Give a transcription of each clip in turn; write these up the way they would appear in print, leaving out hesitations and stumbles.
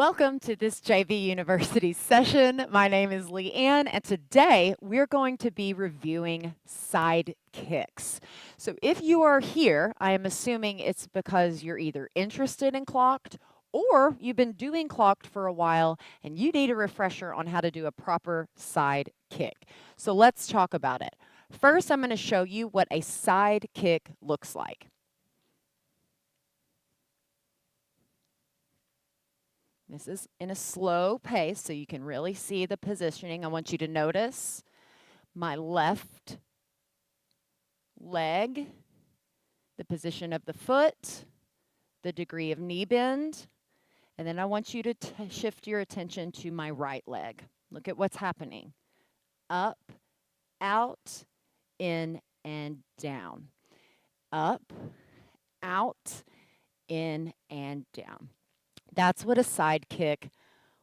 Welcome to this JV University session. My name is Leanne, and today we're going to be reviewing side kicks. So if you are here, I am assuming it's because you're either interested in clocked or you've been doing clocked for a while and you need a refresher on how to do a proper side kick. So let's talk about it. First, I'm going to show you what a side kick looks like. This is in a slow pace, so you can really see the positioning. I want you to notice my left leg, the position of the foot, the degree of knee bend, and then I want you to shift your attention to my right leg. Look at what's happening. Up, out, in, and down. Up, out, in, and down. That's what a side kick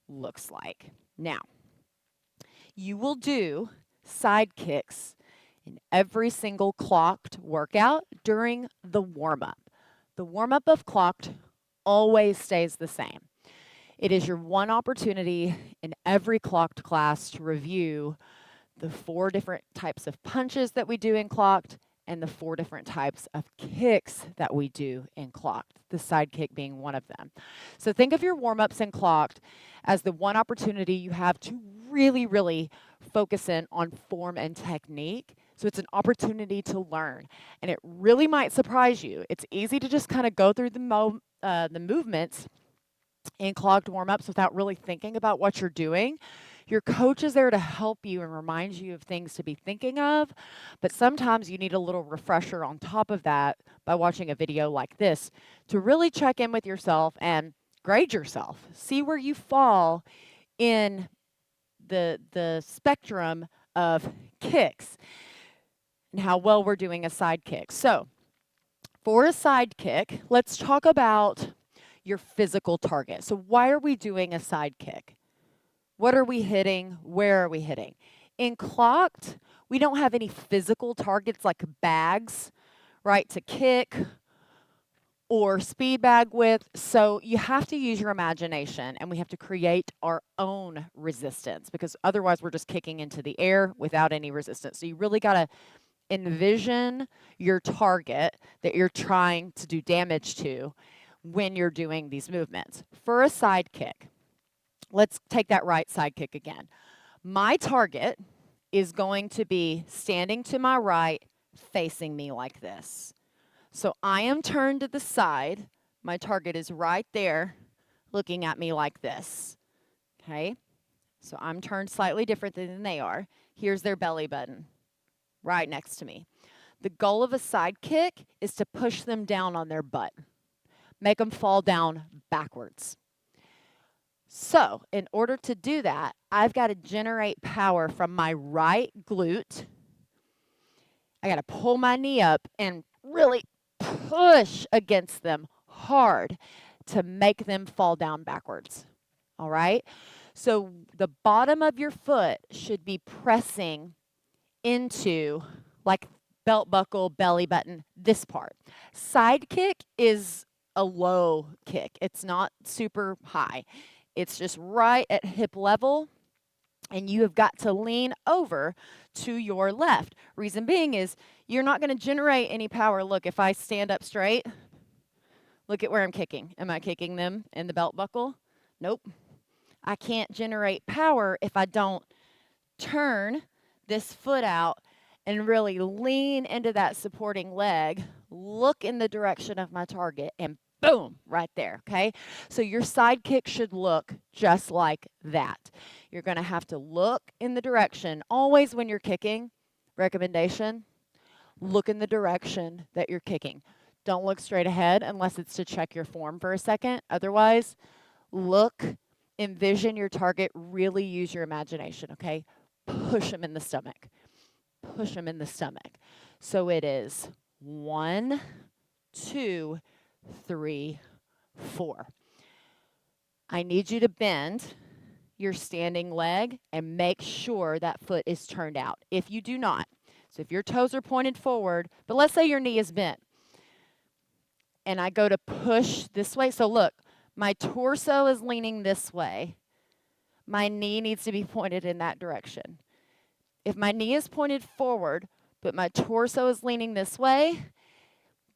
looks like. Now, you will do side kicks in every single clocked workout during the warm-up. The warm-up of clocked always stays the same. It is your one opportunity in every clocked class to review the 4 different types of punches that we do in clocked and the 4 different types of kicks that we do in clocked, the side kick being one of them. So think of your warm-ups in clocked as the one opportunity you have to really focus in on form and technique. So it's an opportunity to learn, and it really might surprise you. It's easy to just kind of go through the movements in clogged warm-ups without really thinking about what you're doing. Your coach is there to help you and remind you of things to be thinking of, but sometimes you need a little refresher on top of that by watching a video like this to really check in with yourself and grade yourself. See where you fall in the spectrum of kicks and how well we're doing a side kick. So, for a side kick, let's talk about your physical target. So why are we doing a side kick? What are we hitting? Where are we hitting? In clocked, we don't have any physical targets like bags, right, to kick or speed bag with. So you have to use your imagination, and we have to create our own resistance because otherwise we're just kicking into the air without any resistance. So you really got to envision your target that you're trying to do damage to when you're doing these movements. For a side kick, let's take that right side kick again. My target is going to be standing to my right, facing me like this. So I am turned to the side. My target is right there, looking at me like this. Okay? So I'm turned slightly different than they are. Here's their belly button, right next to me. The goal of a side kick is to push them down on their butt, make them fall down backwards. So, in order to do that, I've got to generate power from my right glute. I got to pull my knee up and really push against them hard to make them fall down backwards. All right? So, the bottom of your foot should be pressing into like belt buckle, belly button, this part. Side kick is a low kick. It's not super high. It's just right at hip level, and you have got to lean over to your left. Reason being is you're not going to generate any power. Look, if I stand up straight, look at where I'm kicking. Am I kicking them in the belt buckle? Nope. I can't generate power if I don't turn this foot out and really lean into that supporting leg, look in the direction of my target, and boom, right there, okay? So your side kick should look just like that. You're going to have to look in the direction. Always when you're kicking, recommendation, look in the direction that you're kicking. Don't look straight ahead unless it's to check your form for a second. Otherwise, look, envision your target, really use your imagination, okay? Push them in the stomach. Push them in the stomach. So it is 1, 2, 3, 4. I need you to bend your standing leg and make sure that foot is turned out. If you do not, so if your toes are pointed forward, but let's say your knee is bent, and I go to push this way. So look, My torso is leaning this way. My knee needs to be pointed in that direction. If my knee is pointed forward, but my torso is leaning this way,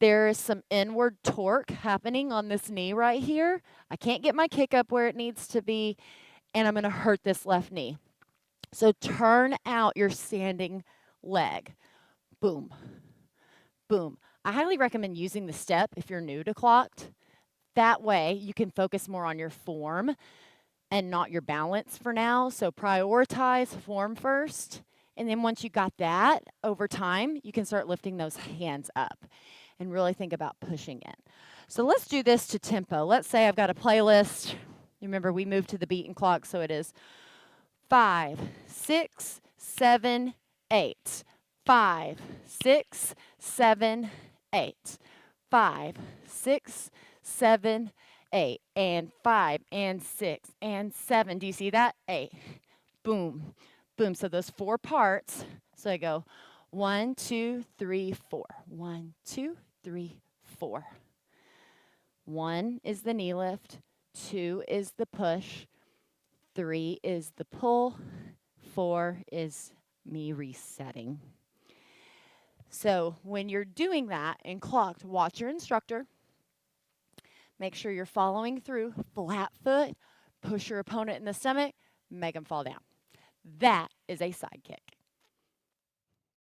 there is some inward torque happening on this knee right here. I can't get my kick up where it needs to be, and I'm going to hurt this left knee. So turn out your standing leg. Boom, boom. I highly recommend using the step if you're new to clocked. That way you can focus more on your form and not your balance for now. So prioritize form first. And then once you got that, over time, you can start lifting those hands up and really think about pushing in. So let's do this to tempo. Let's say I've got a playlist. Remember, we moved to the beaten clock, so it is 5, 6, 7, 8. 5, 6, 7, 8. 5, 6, 7, 8. And 5 and 6 and 7. Do you see that? 8. Boom, boom. So those 4 parts. So I go 1, 2, 3, 4. 1, 2, 3, 4. 1 is the knee lift. 2 is the push. 3 is the pull. 4 is me resetting. So when you're doing that in clocked, watch your instructor. Make sure you're following through. Flat foot. Push your opponent in the stomach. Make them fall down. That is a side kick.